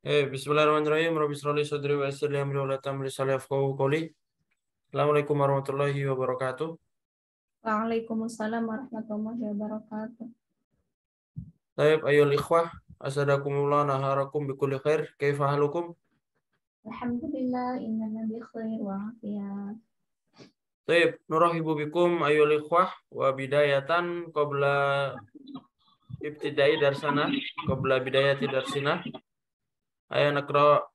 Bismillahirrahmanirrahim. Rabbi shrah li sadri wa yassir li amri wa la tamri li yafqahu qawli. Assalamualaikum warahmatullahi wabarakatuh. Waalaikumsalam warahmatullahi wabarakatuh. Taib ayyul ikhwah, asadakumullah naharakum bikulli khair. Kaifa halukum? Alhamdulillah, innana bi khair wa afiyat. Taib, nurahibu bikum ayyul ikhwah wa bidayatan qabla ibtidai darsana, qabla bidayati darsina. Aya nakra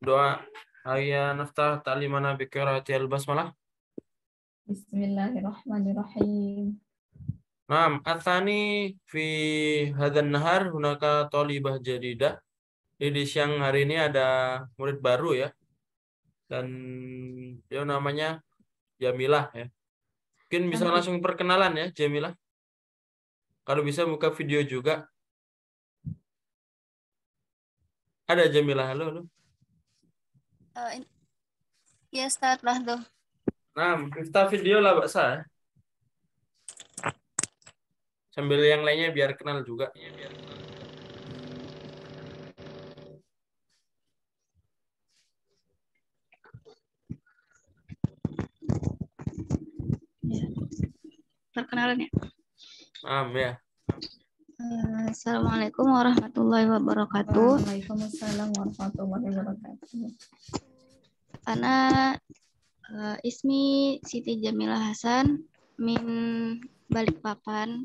doa, aya naftah ta'limana bi qiraati al-basmalah. Bismillahirrahmanirrahim. Naam, atsani fi hadzal nahar hunaka talibah jadidah. Jadi di siang hari ini ada murid baru ya. Dan dia namanya Jamilah ya. Mungkin bisa langsung perkenalan ya Jamilah. Kalau bisa buka video juga. Ada Jamilah, halo. Ya, start lah tuh. Nah, kita video lah Mbak Sa. Sambil yang lainnya biar kenal juga. Perkenalan ya. Ya. Assalamualaikum warahmatullahi wabarakatuh. Waalaikumsalam warahmatullahi wabarakatuh. Ana ismi Siti Jamilah Hasan min Balikpapan.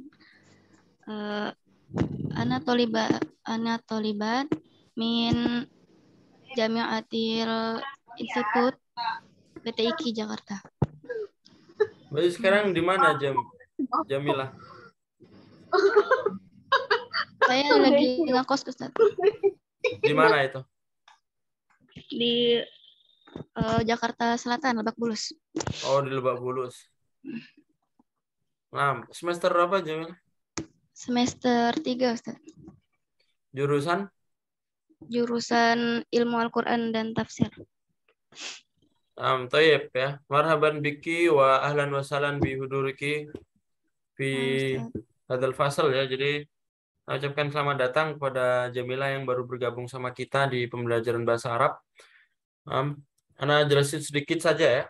Ana tolibat min Jamiatil Institut PTIQ Jakarta. Berarti sekarang di mana Jamilah? Saya lagi ngekos Ustaz. Di mana itu? Di Jakarta Selatan, Lebak Bulus. Oh, di Lebak Bulus. Nah, semester berapa Jamilah? Semester 3 Ustaz. Jurusan? Jurusan Ilmu Al-Quran dan Tafsir. Tayyib ya. Marhaban biki wa ahlan wa salan bi huduriki fi hadzal fasal ya. Jadi saya ucapkan selamat datang kepada Jamilah yang baru bergabung sama kita di pembelajaran bahasa Arab. Ana jelasin sedikit saja ya.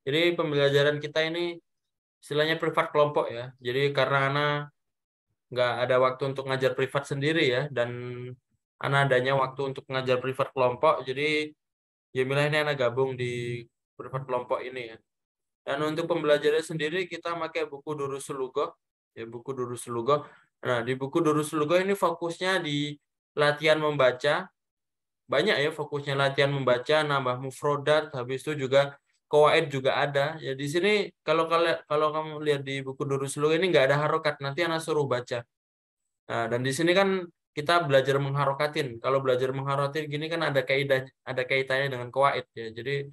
Jadi pembelajaran kita ini istilahnya privat kelompok ya. Jadi karena Ana nggak ada waktu untuk ngajar privat sendiri ya. Dan Ana adanya waktu untuk ngajar privat kelompok. Jadi Jamilah ini Ana gabung di privat kelompok ini ya. Dan untuk pembelajarannya sendiri kita pakai buku Durusul Lughah. Ya, buku Durusul Lughah. Nah, di buku Durusul Lughah ini fokusnya di latihan membaca. Banyak ya fokusnya latihan membaca, nambah mufrodat, habis itu juga qawaid juga ada. Ya di sini kalau kamu lihat di buku Durusul Lughah ini nggak ada harokat, nanti anak suruh baca. Nah, dan di sini kan kita belajar mengharokatin. Kalau belajar mengharokatin gini kan ada kaitannya dengan qawaid ya. Jadi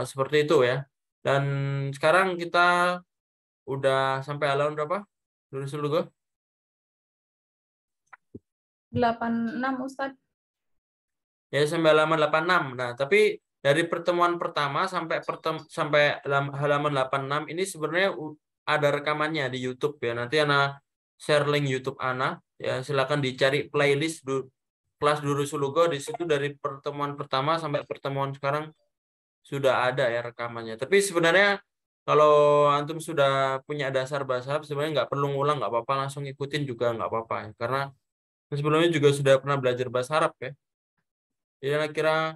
seperti itu ya. Dan sekarang kita udah sampai halaman berapa? Durusul Lughah? 86 Ustaz. Ya sampai halaman 86. Nah, tapi dari pertemuan pertama sampai halaman 86 ini sebenarnya ada rekamannya di YouTube ya. Nanti Ana share link YouTube Ana ya, silakan dicari playlist kelas Durusul Lughah, di situ dari pertemuan pertama sampai pertemuan sekarang sudah ada ya rekamannya. Tapi sebenarnya kalau antum sudah punya dasar bahasa Arab sebenarnya nggak perlu ngulang, nggak apa-apa, langsung ikutin juga nggak apa-apa ya. Karena sebelumnya juga sudah pernah belajar bahasa Arab ya. Jadi kira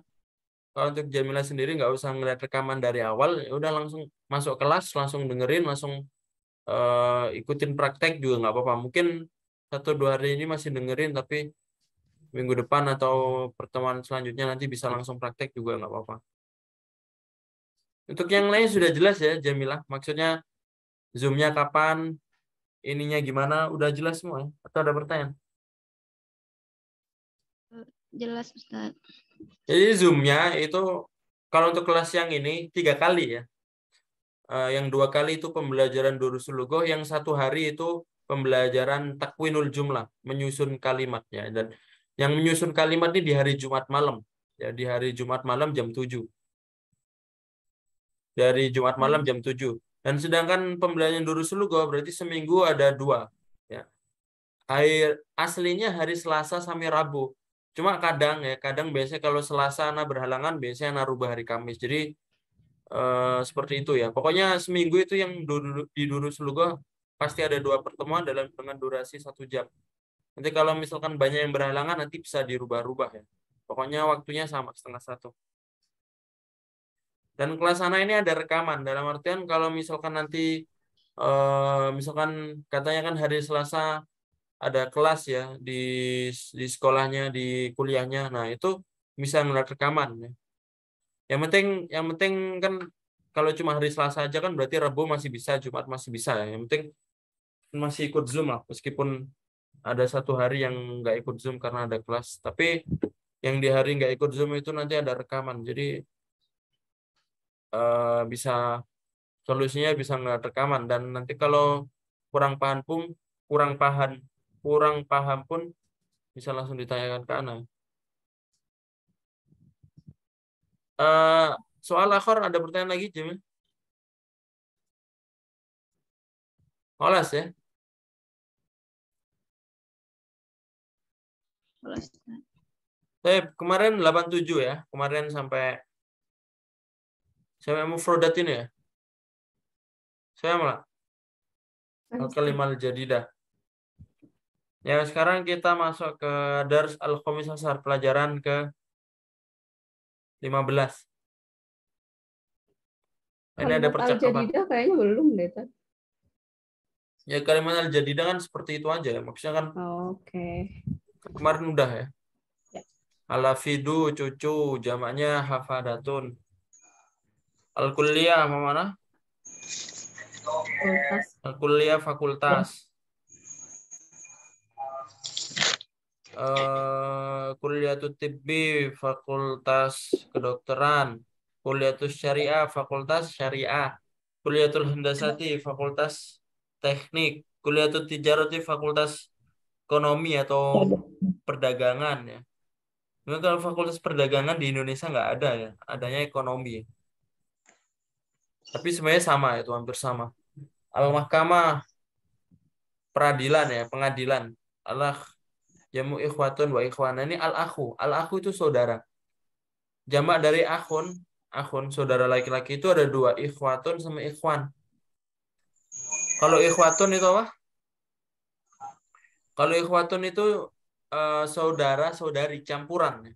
kalau untuk Jamilah sendiri nggak usah ngeliat rekaman dari awal, ya udah langsung masuk kelas, langsung dengerin, langsung ikutin praktek juga nggak apa-apa. Mungkin 1-2 hari ini masih dengerin, tapi minggu depan atau pertemuan selanjutnya nanti bisa langsung praktek juga nggak apa-apa. Untuk yang lain sudah jelas ya Jamilah, maksudnya Zoom-nya kapan, ininya gimana, udah jelas semua ya? Atau ada pertanyaan? Jelas Ustaz. Jadi Zoom-nya itu kalau untuk kelas yang ini 3 kali ya. Yang 2 kali itu pembelajaran Durusul Lughah, yang 1 hari itu pembelajaran takwinul jumlah, menyusun kalimatnya. Dan yang menyusun kalimat ini di hari Jumat malam. Ya, di hari Jumat malam jam 7. Dari Jumat malam jam 7. Dan sedangkan pembelajaran Durusul Lughah berarti seminggu ada 2. Ya. Aslinya hari Selasa sampai Rabu. Cuma kadang biasanya kalau Selasa ana berhalangan, biasanya ana rubah hari Kamis. Jadi seperti itu ya. Pokoknya seminggu itu yang di Durus Lugo pasti ada 2 pertemuan dengan durasi 1 jam. Nanti kalau misalkan banyak yang berhalangan, nanti bisa dirubah-rubah ya. Pokoknya waktunya sama, 12:30. Dan kelas ana ini ada rekaman. Dalam artian kalau misalkan nanti misalkan katanya kan hari Selasa ada kelas ya di sekolahnya, di kuliahnya. Nah, itu bisa ngeliat rekaman ya. Yang penting kan kalau cuma hari Selasa aja kan berarti Rabu masih bisa, Jumat masih bisa ya. Yang penting masih ikut Zoom lah, meskipun ada 1 hari yang nggak ikut Zoom karena ada kelas. Tapi yang di hari nggak ikut Zoom itu nanti ada rekaman. Jadi bisa solusinya bisa ngeliat rekaman, dan nanti kalau kurang paham pun kurang paham pun bisa langsung ditanyakan ke Ana. Soal akhir ada pertanyaan lagi, Jimmy? Olas ya. Kemarin 87 ya. Kemarin sampai mufrodat ini ya. Saya malah al-kalimal jadidah. Ya, sekarang kita masuk ke Dars Al-Khamis Ashar, pelajaran ke 15. Ini ada percakapan. Al-Jadidah kayaknya belum deh, Tad. Ya, kalimat al-jadidah kan seperti itu aja. Maksudnya kan Oke. kemarin udah ya. Ya. Al-hafidu cucu, jamaknya hafadatun. Al-kulliyah mana? Fakultas. Al-kulliyah fakultas. Kuliatul tibbi fakultas kedokteran. Kuliatul syariah fakultas syariah. Kuliatul handasati fakultas teknik. Kuliatul tijarati fakultas ekonomi atau perdagangan ya. Memang kalau fakultas perdagangan di Indonesia nggak ada ya, adanya ekonomi. Tapi sebenarnya sama, itu hampir sama. Al-mahkamah peradilan ya, pengadilan. Allah jamu ikhwatun wa ikhwana, ini al-akhu. Al-akhu itu saudara. Jamak dari akhun saudara laki-laki itu ada 2, ikhwatun sama ikhwan. Kalau ikhwatun itu apa? Kalau ikhwatun itu saudara-saudari campuran.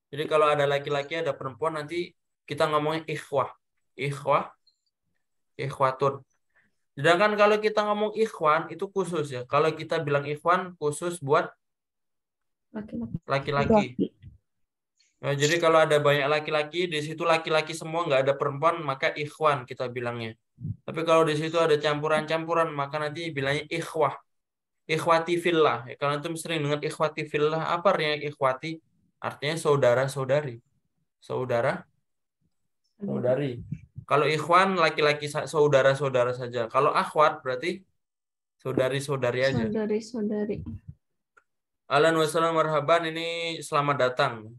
Jadi kalau ada laki-laki ada perempuan, nanti kita ngomongnya ikhwatun. Sedangkan kalau kita ngomong ikhwan itu khusus ya. Kalau kita bilang ikhwan khusus buat laki-laki. Nah, jadi kalau ada banyak laki-laki, di situ laki-laki semua, nggak ada perempuan, maka ikhwan kita bilangnya. Tapi kalau di situ ada campuran-campuran, maka nanti bilangnya ikhwah. Ikhwati fillah. Ya, kalau antum sering dengar ikhwati fillah, apa artinya ikhwati? Artinya saudara-saudari. Saudara-saudari. Kalau ikhwan laki-laki saudara-saudara saja. Kalau akhwat berarti saudari-saudari aja. Saudari-saudari. Ahlan wa sahlan marhaban, ini selamat datang.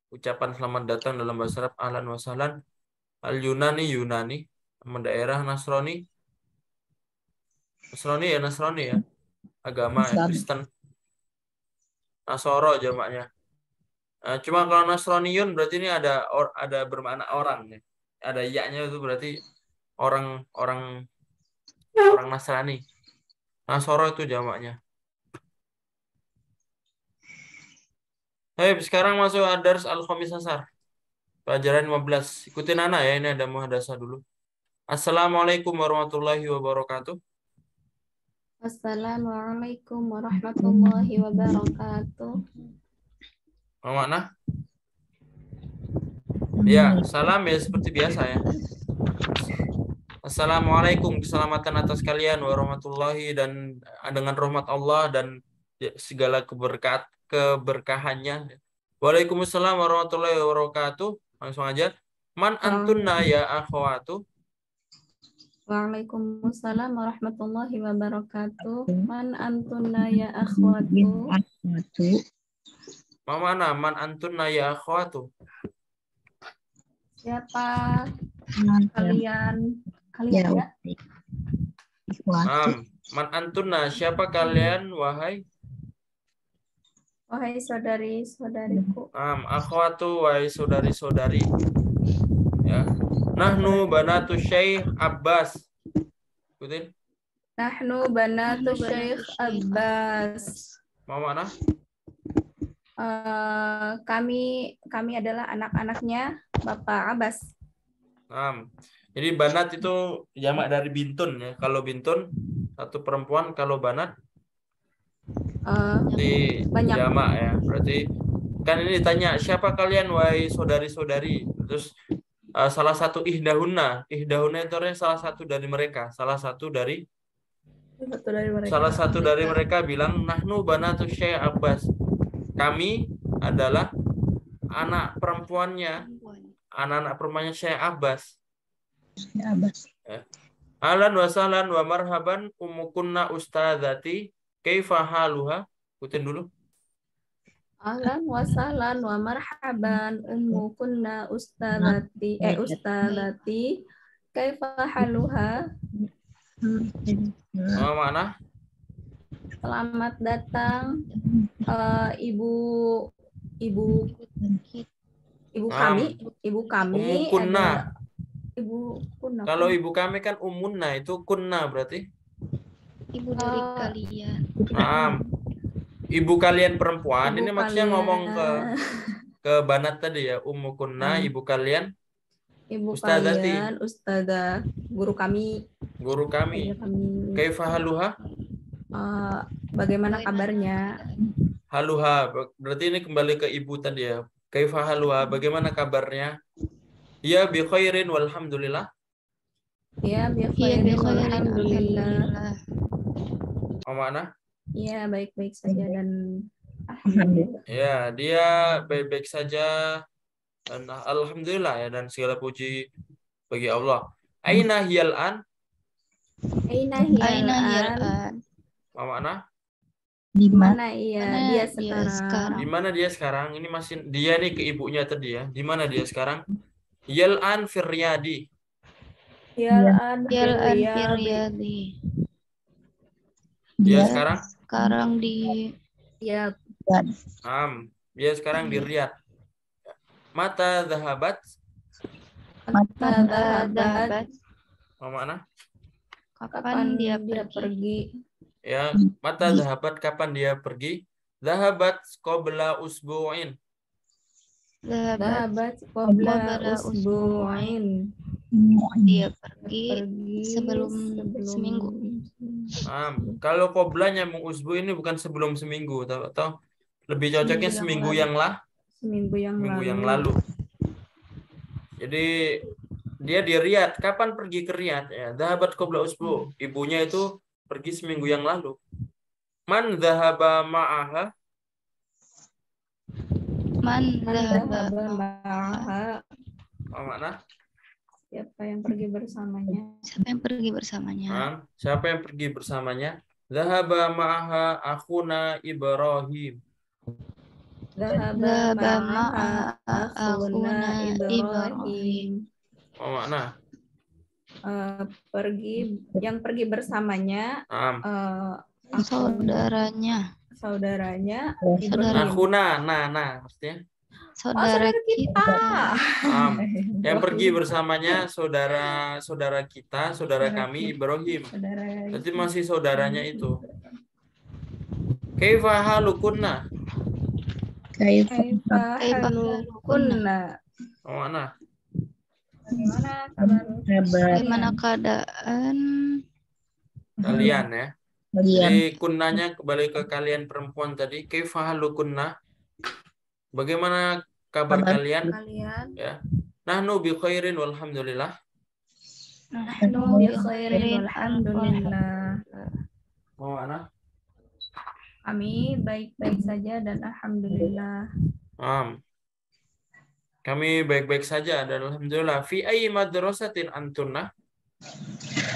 Ucapan selamat datang dalam bahasa Arab ahlan wa sahlan. Al-Yunani nama daerah Nasrani ya, agama Kristen. Nasoro jamaknya. Nah, cuma kalau Nasroniyun berarti ini ada bermakna orang ya. Ada ya-nya itu berarti orang Nasrani. Nasoro itu jamaknya. Sekarang masuk Dars Al-Khamis Ashar. Pelajaran 15. Ikutin Ana ya, ini ada muhadasah dulu. Assalamualaikum warahmatullahi wabarakatuh. Assalamualaikum warahmatullahi wabarakatuh. Apa makna? Ya, salam ya seperti biasa ya. Assalamualaikum, keselamatan atas kalian warahmatullahi, dan dengan rahmat Allah dan segala keberkahannya. Waalaikumsalam warahmatullahi wabarakatuh. Langsung aja. Man antunna ya akhwatu. Waalaikumsalam warahmatullahi wabarakatuh. Man antunna ya akhwatu. Mana man antunna ya akhwatu? Siapa kalian ya? Man antunna, siapa kalian wahai? Wahai saudari-saudariku. Akhwatu wahai saudari-saudari. Ya. Nahnu banatu Syekh Abbas. Ikutin. Nahnu banatu Syekh Abbas. Mau mana? Kami adalah anak-anaknya Bapak Abbas. Jadi banat itu jamak dari bintun ya. Kalau bintun satu perempuan, kalau banat di banyak. jamak ya. Berarti kan ini ditanya siapa kalian wahai saudari-saudari. Terus salah satu ihdahuna itu artinya salah satu dari mereka. Salah satu dari mereka bilang nahnu banatu Syekh Abbas. Kami adalah anak perempuannya Syekh Abbas. Ahlan wa sahlan wa marhaban umukunna ustadzati kaifa haluha. Ikutin dulu. Ahlan wa sahlan wa marhaban umukunna ustadzati kaifa haluha. Mana? Selamat datang ibu kami. Kunna. Ibu kunna. Kalau ibu kami kan umunna, itu kunna berarti ibu dari kalian. Ibu kalian perempuan. Ibu ini maksudnya kalian. Ngomong ke banat tadi ya, ummu kunna, ibu kalian. Ibu Ustadzati. kalian, ustadzah, guru kami. Kaifa haluha? Bagaimana kabarnya? Haluha, berarti ini kembali ke ibu tadi ya. Kaifa haluha, bagaimana kabarnya? Ya bi khairin walhamdulillah. Ya bi khairin walhamdulillah. Mana? Ya baik-baik saja dan alhamdulillah. Ya, dia baik-baik saja dan alhamdulillah ya, dan segala puji bagi Allah. Aina hiyal an? Aina hiyal an? Mana? Di mana dia sekarang? Di mana dia sekarang? Ini masih dia nih ke ibunya tadi ya. Di mana dia sekarang? Yal an firyadi. Yal an firyadi. Dia sekarang di Riyadh. Dia sekarang di Riyadh. Mata zahabat? Mana? Kapan dia pergi? Ya, mata zahabat, kapan dia pergi? Zahabat qabla usbu'in. Zahabat qabla usbu'in. Dia pergi sebelum seminggu. Kalau qabla nyambung usbu ini bukan sebelum seminggu, atau lebih cocoknya seminggu yang lalu. Jadi dia di Riyadh. Kapan pergi ke Riyadh? Ya, zahabat qabla usbu. Ibunya itu pergi seminggu yang lalu. Man zahaba ma'aha? Man zahaba ma'aha? Mana? Siapa yang pergi bersamanya? Siapa yang pergi bersamanya? Zahaba ma'aha akhuna Ibrahim. Zahaba ma'aha akhuna Ibrahim. Mana? Yang pergi bersamanya saudaranya Ibrahim. Akhuna, maksudnya saudara kita. Yang pergi bersamanya saudara kita, saudara kami Ibrahim. Berarti masih saudaranya itu. Kaifa halukunna? Mana? Bagaimana keadaan kalian ya? Jadi kunnanya kembali ke kalian perempuan tadi. Kaifa halukunna? Bagaimana kabar kalian? Ya. Nahnu bi khairin walhamdulillah. Mana? Kami baik-baik saja dan alhamdulillah. Kami baik-baik saja dan alhamdulillah. Fi ayyi madrasatin antunna?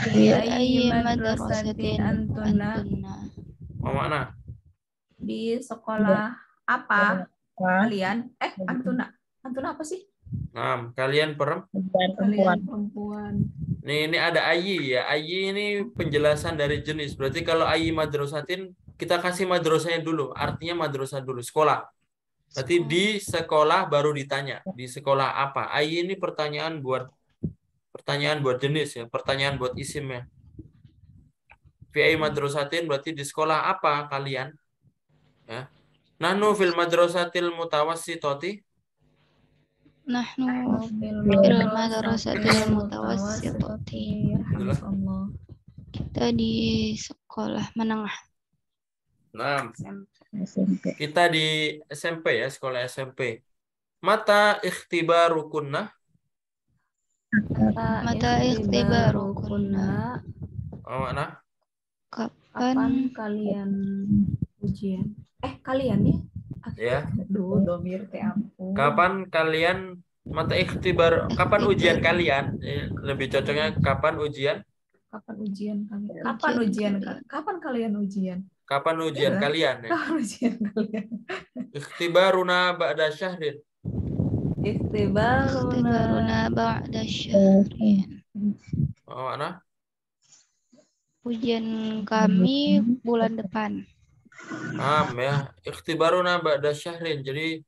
Fi ayyi madrasatin antunna? Mana? Di sekolah apa kalian? Antuna apa sih? Kalian perempuan. Nih, ini ada ayyi ya. Ayyi ini penjelasan dari jenis. Berarti kalau ayyi madrasatin kita kasih madrasahnya dulu. Artinya madrasah dulu, sekolah. Berarti di sekolah baru ditanya. Di sekolah apa? Ai ini pertanyaan buat jenis ya, pertanyaan buat isim ya. Fi ai madrasatin berarti di sekolah apa kalian? Ya. Nahnu fil madrasatil mutawassitati. Nahnu fil fil madrasatil madrasatil mutawassitati. mutawassitati. Yarhamukallah. Kita di sekolah menengah. Nah, SMP. kita di SMP ya, sekolah SMP. Mata ikhtibarukunna. Mata ikhtibarukunna. Oh, mana? Kapan kalian ujian? Kalian ya? Ya. Aduh, domir teh ampun. Kapan kalian mata ikhtibar? Kapan ujian kalian? Lebih cocoknya kapan ujian? Kapan ujian kalian? Kapan ujian? Kapan kalian ujian? Kapan ujian Iya. kalian ya? Kapan ujian kalian? Ikhtibaruna ba'da syahrin. Ikhtibaruna ba'da syahrin. Oh, mana? Ujian kami bulan depan. Ya. Ikhtibaruna ba'da syahrin. Jadi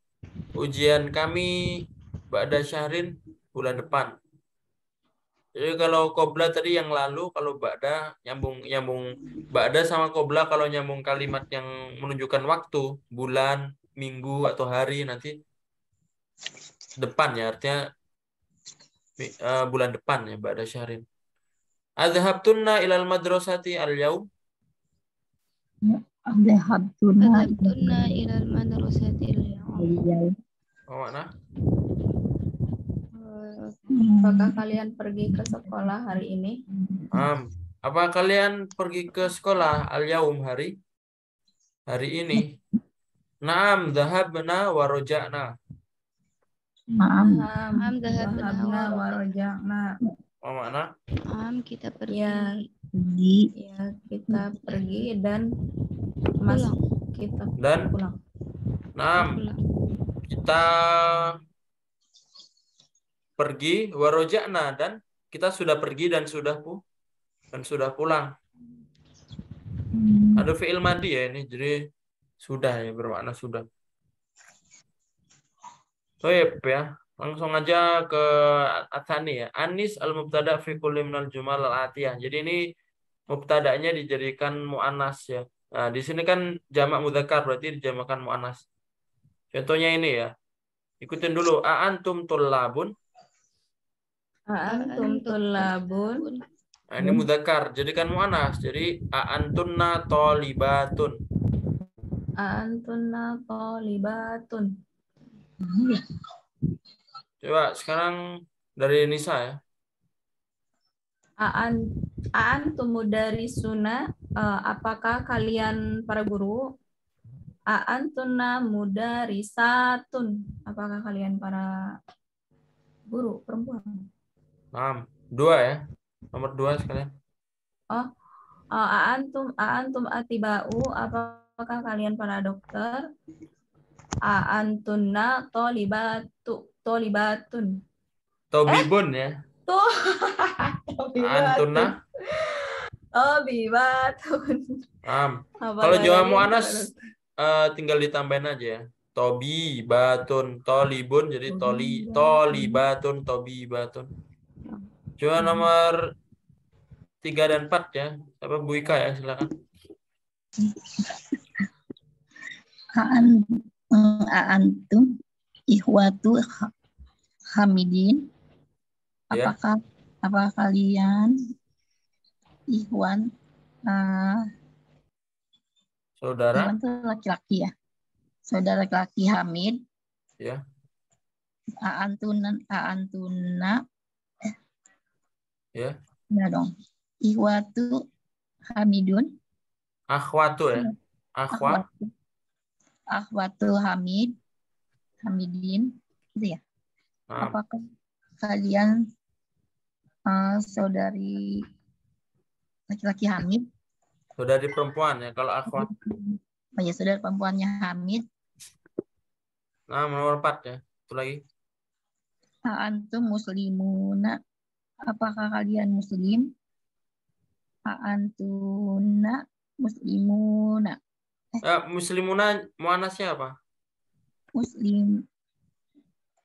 ujian kami ba'da syahrin bulan depan. Jadi kalau qobla tadi yang lalu, kalau ba'da nyambung ba'da sama qobla kalau nyambung kalimat yang menunjukkan waktu, bulan, minggu atau hari nanti depan ya, artinya bulan depan ya ba'da syahrin. Adhabtunna ilal madrasati al-yaum. Adhabtunna Adhabtunna ilal madrasatil yaum. Oh, mana? Apakah kalian pergi ke sekolah hari ini? Apa kalian pergi ke sekolah al-yaum hari ini? Naam, dhahabna wa raja'na. Naam, dhahabna wa raja'na. Oh, mana? Kita pergi. Ya, kita pergi dan kita pulang. Naam, kita pergi wa raja'na dan kita sudah pergi dan sudah pulang. Ada fi'il madi ya ini, jadi sudah ya, bermakna sudah. Baik ya, langsung aja ke Atsani ya. Anis al-mubtada fi kulli minal jumal al-atiyah. Jadi ini mubtada'nya dijadikan mu'annas ya. Nah, di sini kan jamak mudzakkar berarti dijamakan mu'annas. Contohnya ini ya. Ikutin dulu. A'antum tullabun. A'antum tullabun. Nah, ini mudzakkar, jadikan mu'annas. Jadi a'antunna tholibatun. A'antunna tholibatun. Coba sekarang dari Nisa ya. A'antum mudarisuna, apakah kalian para guru? A'antunna mudarisatun, apakah kalian para guru perempuan? Nah, 2 ya. Nomor 2 sekalian. A'antum atiba'u, apakah kalian para dokter? A'antunna tolibatun. Tobibun ya. Antunna. Tobibatun. Kalau jamak mu'annas tinggal ditambahin aja ya. Tobibatun, tolibun jadi tolibatun, tobibatun. Coba nomor 3 dan 4 ya. Apa Bu Ika ya, silakan. A'antum ihwatu hamidin. Ya. Apakah kalian ihwan Saudara? Ihwan itu laki-laki ya. Saudara laki-laki Hamid. Ya. A'antuna Ya. ya dong. Ihwatu Hamidun. Akhwatu ya. Akhwatu Hamidin gitu ya. Apakah kalian saudari laki-laki Hamid? Saudari perempuan ya kalau akhwat. Oh ya, saudara perempuannya Hamid. Nah, nomor 4 ya. Itu lagi. Antum muslimuna. Apakah kalian muslim? Antuna muslimuna. Muslimuna muannasnya apa? Muslim.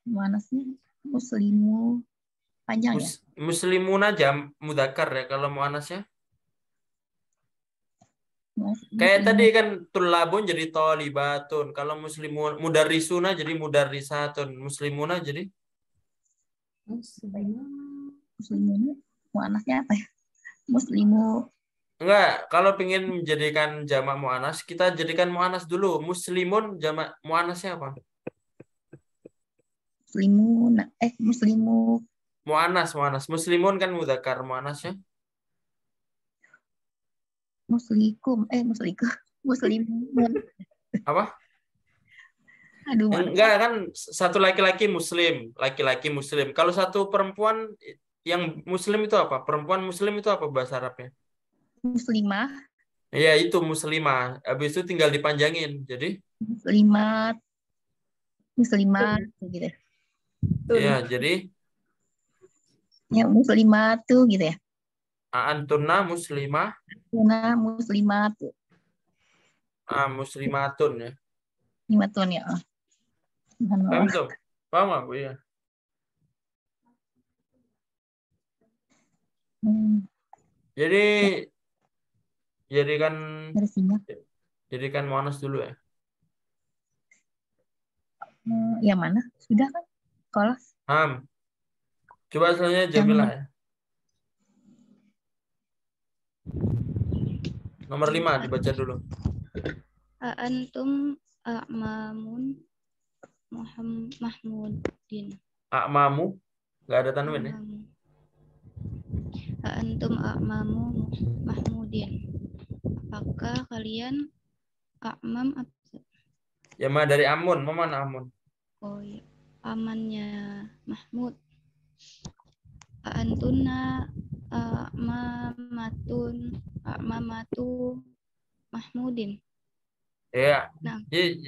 Mana sih? Muslimu. Panjang ya? Muslimuna jam mudzakkar ya kalau muannasnya. Kayak Muslimu. tadi kan tulabun jadi tolibatun. Kalau muslimun mudarrisuna jadi mudarrisatun. Muslimuna jadi Muslimu. Muannasnya apa ya? Muslimu. enggak. Kalau pengen menjadikan jamak muannas, kita jadikan muannas dulu. Muslimun jamak muannasnya apa? Muslimu. Muslimu. Muannas. Muslimun kan mudzakkar muannasnya. Muslikum. Muslikum. Muslimun. Apa? Aduh, mana? Enggak kan satu laki-laki muslim. Kalau satu perempuan yang muslim itu apa? Perempuan muslim itu apa bahasa Arabnya? Muslimah. Ya itu muslimah. Habis itu tinggal dipanjangin. Jadi Muslimat. Muslimat. Gitu. ya jadi Ya, muslimat tuh gitu ya. antunna muslimah, Tuna muslimat. muslimatun ya. Muslimatun ya. Paham tuh? Paham nggak Bu? Iya. Jadi jadikan muannas dulu ya. Yang mana? Sudah kan? Kolos. Coba selanjutnya Jamilah ya. Nomor 5 dibaca dulu. Antum a'mamun Mahmudin. A'mamu nggak ada tanwin ya. Antum a'mamu Mahmudin. Apakah kalian a'mam Ya mah dari amun, mana amun? Oh ya, pamannya Mahmud. Antuna a'mamatu Mahmudin. Ya. Nah.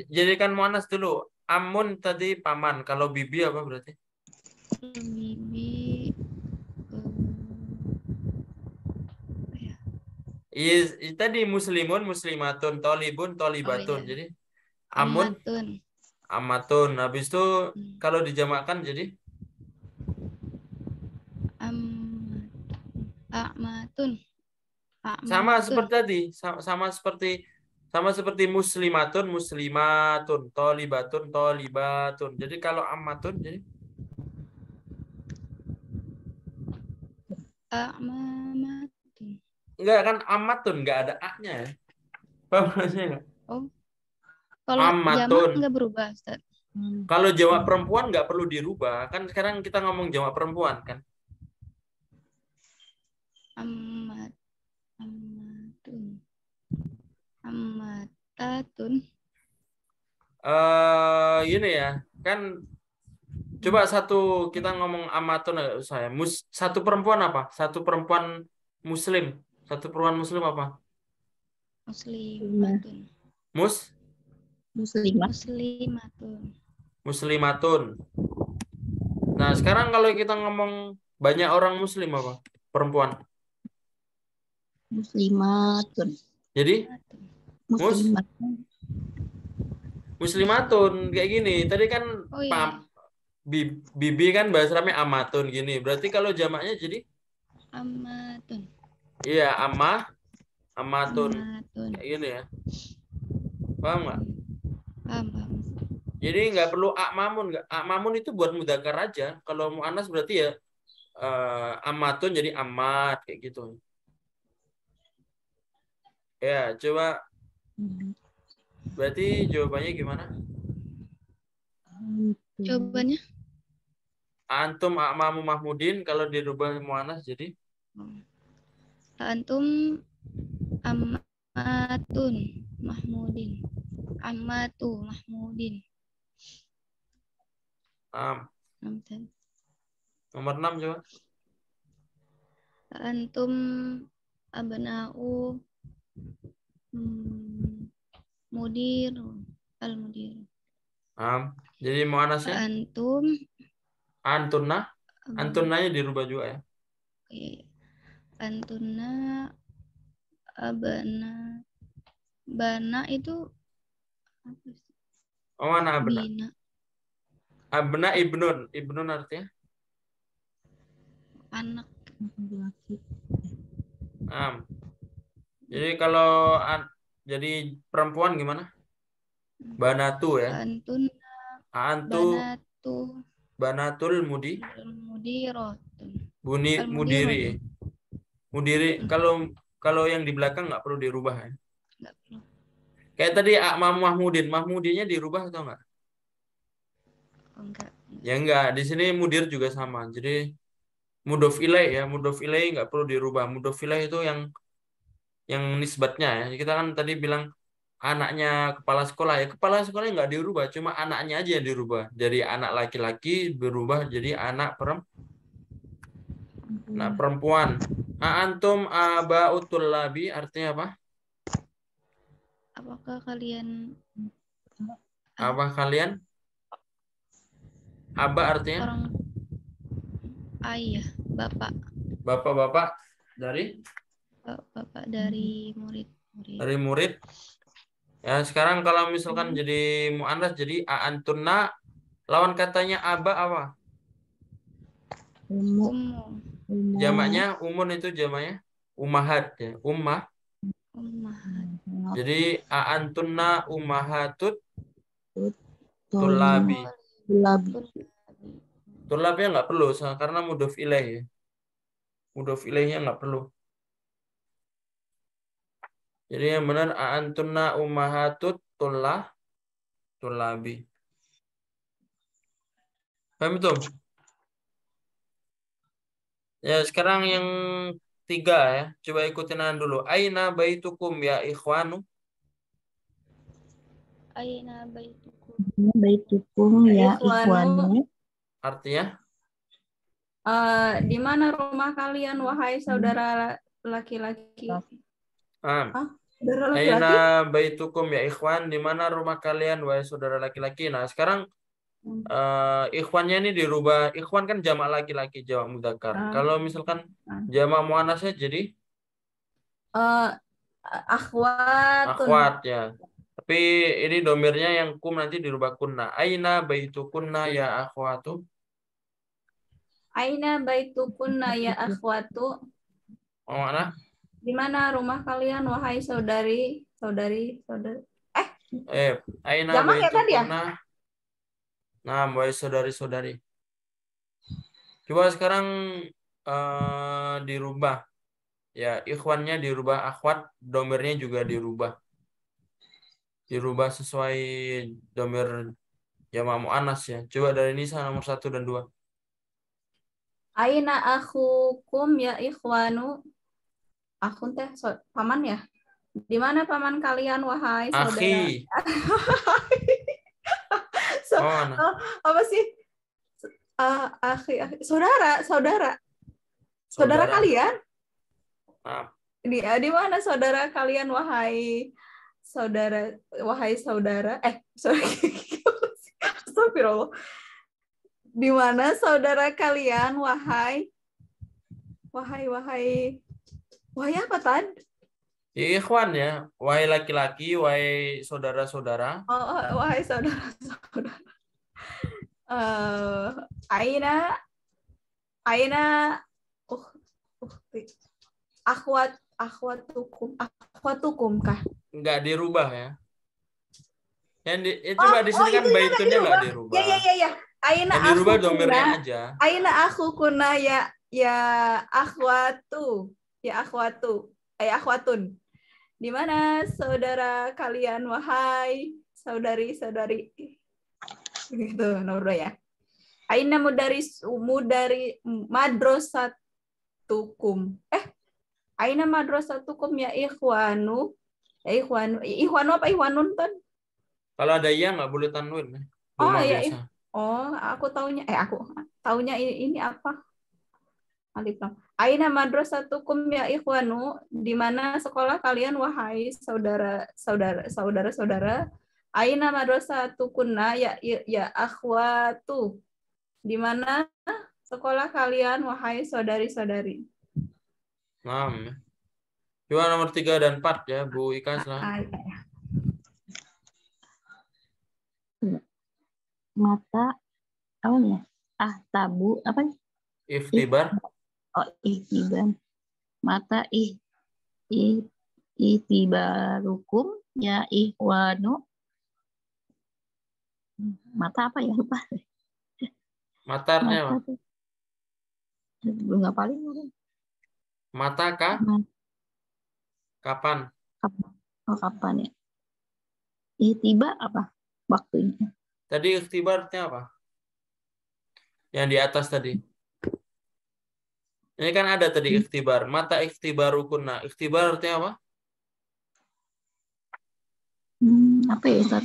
Jadikan muannas dulu. Amun tadi paman, kalau bibi apa berarti? Bibi tadi muslimun, muslimatun, tolibun, tolibatun. iya. Jadi amun, amatun. Habis itu kalau dijamakkan jadi A'matun. Sama seperti tadi, sama seperti muslimatun, muslimatun, tolibatun, tolibatun. Jadi kalau amatun jadi A'mamatun. enggak kan amatun, enggak ada a-nya ya. Paham maksudnya enggak? Oh. Kalau Amatun. jamak enggak berubah, Ustaz. Kalau jamak perempuan enggak perlu dirubah. Kan sekarang kita ngomong jamak perempuan kan. Amatun. Amatatun. Ini ya. Kan coba kita ngomong amatun saya. Satu perempuan apa? Satu perempuan muslim. Satu perempuan muslim apa? Muslimatun. Muslimatun. Nah, sekarang kalau kita ngomong banyak orang muslim apa? Perempuan. Muslimatun. Jadi? Muslimatun. Kayak gini. Tadi kan bibi kan bahasa Arabnya amatun gini. Berarti kalau jamaknya jadi? Amatun. Iya, amatun. Kayak gini ya. Paham nggak? Paham. Jadi nggak perlu akmamun. Akmamun itu buat mudzakkar aja. Kalau muannas berarti ya amatun jadi amat kayak gitu. Ya, coba. Berarti jawabannya gimana? Jawabannya? Antum a'mamu Mahmudin kalau dirubah muannas jadi? Antum ammatun Mahmudin. Ammatu Mahmudin. Nomor 6 coba. Antum abna'u mudir al-mudir. Jadi muannasnya? Antunna. Antunnanya dirubah juga ya. Antunna abna Bana itu apa sih? Oh, mana abna? Bina. Abna ibnun. Ibnun artinya? Anak. Jadi kalau jadi perempuan gimana? Banatu ya. Antun Antu banatu banatul mudi. mudirotun. Mudiri. Mudiri. Kalau yang di belakang nggak perlu dirubah ya. Nggak perlu. Kayak tadi Mahmudin. Mahmudinya dirubah atau enggak? Oh, enggak. Ya enggak. Di sini mudir juga sama. Jadi mudhof ilaih ya. Mudhof ilaih nggak perlu dirubah. Mudhof ilaih itu yang nisbatnya ya. Kita kan tadi bilang anaknya kepala sekolah ya. Kepala sekolah nggak dirubah. Cuma anaknya aja yang dirubah. Dari anak laki-laki berubah jadi anak perempuan. Antum aba'utul labi artinya apa? Apakah kalian Apa kalian? Aba artinya orang ayah, bapak bapak-bapak dari murid-murid? dari murid. Ya, sekarang kalau misalkan jadi muannas jadi antunna, lawan katanya aba apa? Ummu. Jamaknya umun itu jamaknya ummahat ya. Ummah. Ummahat. Jadi antunna ummahatut tulabi. Tulabnya nggak perlu karena mudhof ilaih ya. Mudhof ilaihnya nggak perlu. Jadi yang benar antunna ummahatut tulabi. Paham itu? Ya, sekarang yang 3 ya. Coba ikutin dulu. Aina baitukum ya ikhwanu. Aina baitukum. Baitukum ya ikhwanu. Artinya? Di mana rumah kalian, wahai saudara laki-laki? Saudara laki-laki? Aina baitukum ya ikhwan. Di mana rumah kalian, wahai saudara laki-laki? Nah, sekarang ikhwannya ini dirubah. Ikhwan kan jamak laki-laki, jamak mudzakkar. Kalau misalkan jamak muannasnya jadi akhwat ya. Tapi ini domirnya yang kum nanti dirubah kunna. Aina baitukunna ya akhwatu. Aina baitukunna ya akhwatu. Oh, mana? Di mana rumah kalian, wahai saudari? Aina jamak ya tadi ya? baitukunna. Nah, wahai saudari-saudari. Coba sekarang dirubah. Ya, ikhwannya dirubah akhwat, domirnya juga dirubah. Dirubah sesuai domir jamak muannas ya. Coba dari Nisa nomor 1 dan 2. Aina akhukum ya ikhwanu. Akhun teh paman ya? Di mana paman kalian, wahai saudara? Akhi. Apa sih? Akhi. Saudara kalian? Di mana saudara kalian, wahai saudara? Astagfirullah. Di mana saudara kalian, wahai apa tadi? Ikhwan ya, wahai laki-laki, wahai saudara-saudara. Wahai saudara-saudara. Aina akhwatukum kah? Enggak dirubah ya. Coba di sini kan baitunnya enggak dirubah. Ya. Aina dirubah domirnya aja. Aina akhukuna ya akhwatu. Ya akhwatu. Akhwatun. Di mana saudara kalian, wahai saudari-saudari? Gitu, nomor 2 ya. Aina madrasatukum. Aina madrasatukum ya ikhwanu. Ya ikhwanu. Ikhwanu apa ikhwanun kan? Kalau ada ya nggak boleh tanwin. Biasa. Aku taunya ini apa? Alif lam. Aina madrasatukum ya ikhwanu. Di mana sekolah kalian, wahai saudara-saudara? Aina madrasatukunna ya akhwatu. Di mana sekolah kalian, wahai saudari-saudari? Coba nomor 3 dan 4 ya, Bu Ika. Mata apa ya? Tabu apa? Ikhtibar. Ihtibar. Mata ihtibarukum ya ikhwanu. Mata apa ya, lupa. Mata artinya apa? Mata belum ngapalin. Mata kah? Kapan? Kapan ya? Ihtiba apa waktunya? Tadi ikhtibar artinya apa? Yang di atas tadi. Ini kan ada tadi ikhtibar. Mata ikhtibarukunna. Ikhtibar artinya apa? Apa ya, Ustaz?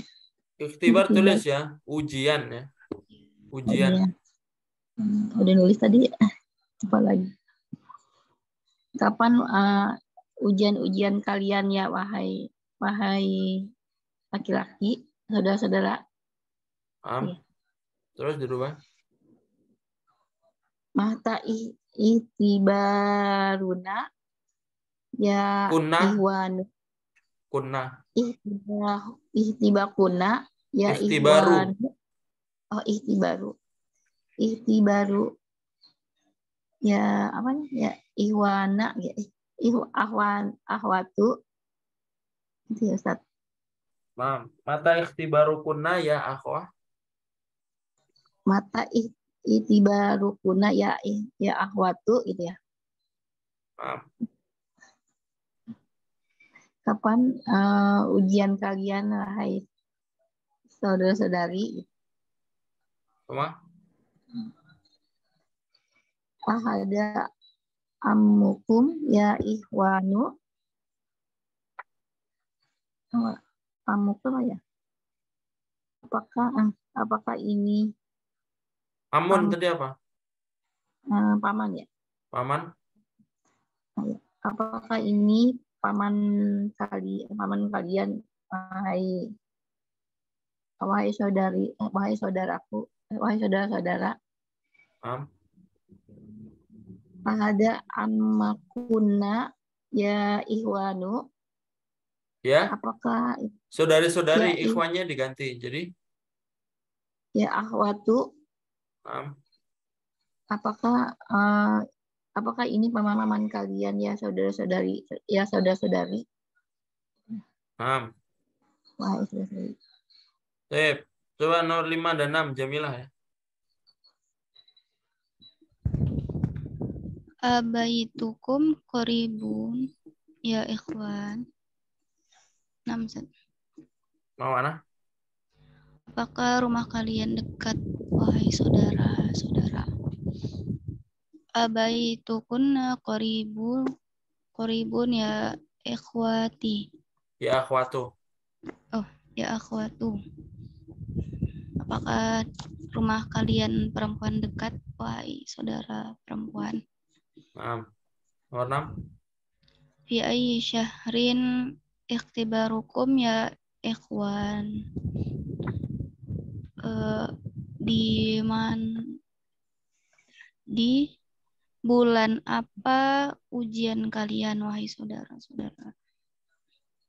Ikhtibar tulis ya. Ujian ya. Ujian. Udah nulis tadi. Apa lagi? Kapan ujian-ujian kalian ya, wahai laki-laki, saudara-saudara? Ya. Terus dirubah. Mata ihtibaruna ya ihwanu. Kunna. Ihtibakuna ya Ikhtibaru. ihwanu. Ihtibaru. Ihtibaru ya apa nih ya, ihwana ya, ahwatu itu ya, Ustaz. Mata ikhtibarukunna ya akhwah. Mata ihtibarukuna ya akhwatu gitu ya. Kapan ujian kalian, wahai saudara-saudari? Fahada ammukum ya ikhwanu. Ammukum ya. Apakah ini amun tadi apa? Paman ya. Paman. Apakah ini paman kalian, wahai saudaraku, wahai saudara-saudara? Ada ammakuna ya ikhwanu. Ya. Apakah saudari-saudari ya, ikhwannya diganti jadi ya akhwatu. Apakah ini paman-paman kalian ya saudara-saudari, ya saudara-saudari? Wahai saudara-saudari. Coba nomor 5 dan 6 Jamilah ya. Abaitukum qoribun ya ikhwan. 6. Mau mana? Apakah rumah kalian dekat, wahai saudara-saudara? Abaitukunna qoribun ya ikhwati. Ya akhwatu. Ya akhwatu. Apakah rumah kalian perempuan dekat, wahai saudara perempuan? Nomor 6. Fi ayyi syahrin ikhtibarukum ya ikhwan. Di bulan apa ujian kalian, wahai saudara-saudara?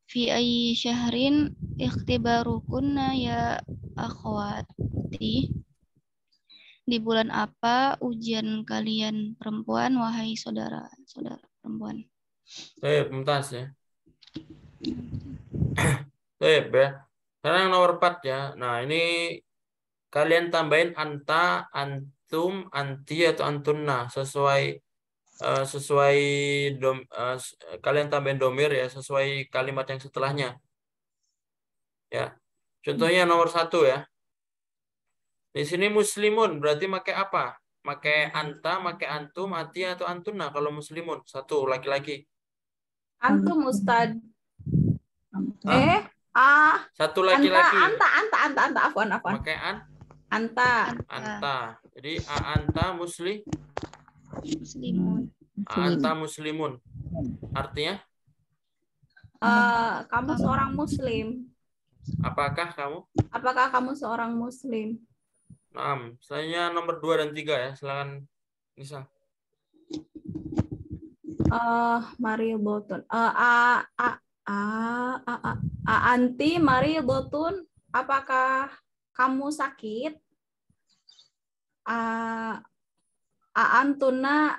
Fi ayyi syahrin ikhtibarukunna ya akhwati. Di bulan apa ujian kalian perempuan, wahai saudara-saudara perempuan? Mumtaz ya. Ya. Sekarang nomor 4 ya. Nah, ini kalian tambahin anta, antum, anti atau antunna sesuai kalian tambahin domir ya sesuai kalimat yang setelahnya. Ya. Contohnya nomor 1 ya. Di sini muslimun berarti pakai apa? Pakai anta, pakai antum, anti atau antunna kalau muslimun. 1 laki-laki. Antum Ustad. 1 laki-laki. Anta. Afwan. Pakai Anta. Jadi anta muslimun. Anta muslimun. Artinya? Kamu seorang muslim. Apakah kamu seorang muslim? Selanjutnya nomor 2 dan 3 ya. Silakan Nisa. Mario Botun. Anti Mario Botun. Apakah kamu sakit, aantuna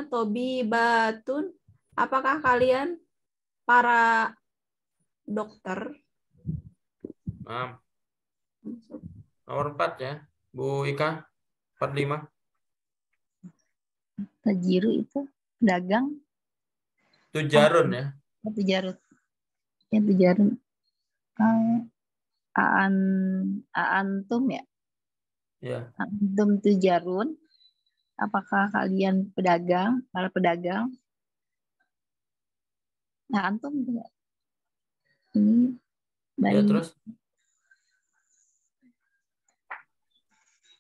tobibatun, apakah kalian para dokter? Nah, nomor 4 ya, Bu Ika, 45. Tajiru itu dagang. Tujarun ya. Tujarut. Ya, tujarun. Aantum ya. Ya. Antum tujarun. Apakah kalian pedagang, para pedagang? Nah, antum juga. Ini Ya, baik. terus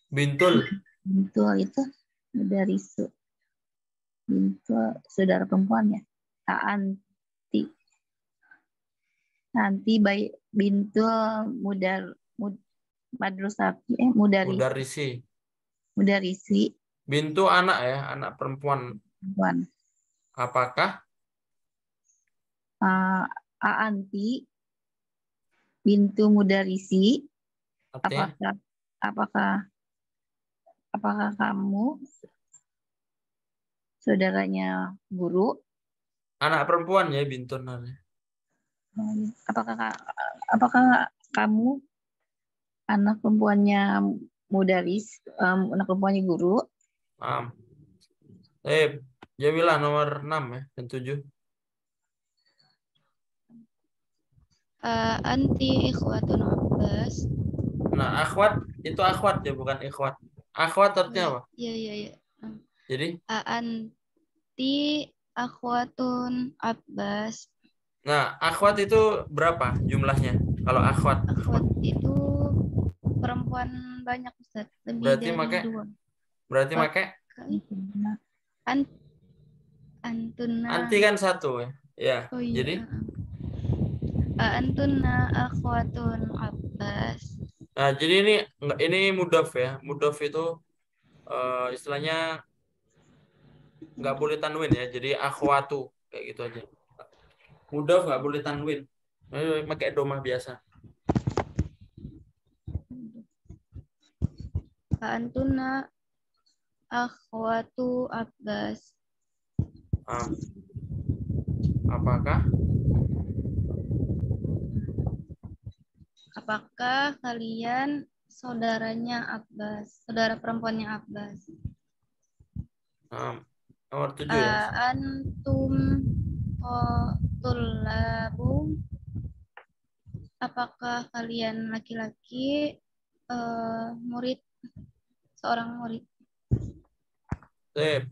Bintul. Bintul itu dari Bintul saudara perempuan ya. Anti. Nanti baik Bintul Mudarisi. Mudarisi Bintu anak ya, anak perempuan. perempuan. Apakah? Aanti Bintu Mudarisi. Artinya? Apakah kamu saudaranya guru? Anak perempuan ya, Bintun. Apakah kamu anak perempuannya Mudaris, anak perempuannya guru? Jamilah nomor 6 ya, dan 7. Anti ikhwatun Abbas. Nah, akhwat itu akhwat ya, bukan ikhwat. Akhwat artinya apa? Iya. Jadi? Anti akhwatun Abbas. Nah, akhwat itu berapa jumlahnya? Kalau akhwat. Akhwat itu perempuan banyak, Ustaz. Lebih Berarti dari pakai 2. Berarti pakai Antuna. anti kan 1 ya. Ya. Oh iya. Jadi Antuna akhwatun Abbas. nah, jadi ini mudhof ya. Mudhof itu istilahnya nggak boleh tanwin ya. Jadi akhwatu kayak gitu aja. Mudhof nggak boleh tanwin. Pakai domah biasa. Antuna akhwatu Abbas. Apakah kalian saudaranya Abbas, saudara perempuannya Abbas? Nomor 7 ya. Antum tullabu, apakah kalian laki-laki murid, seorang murid? Sip.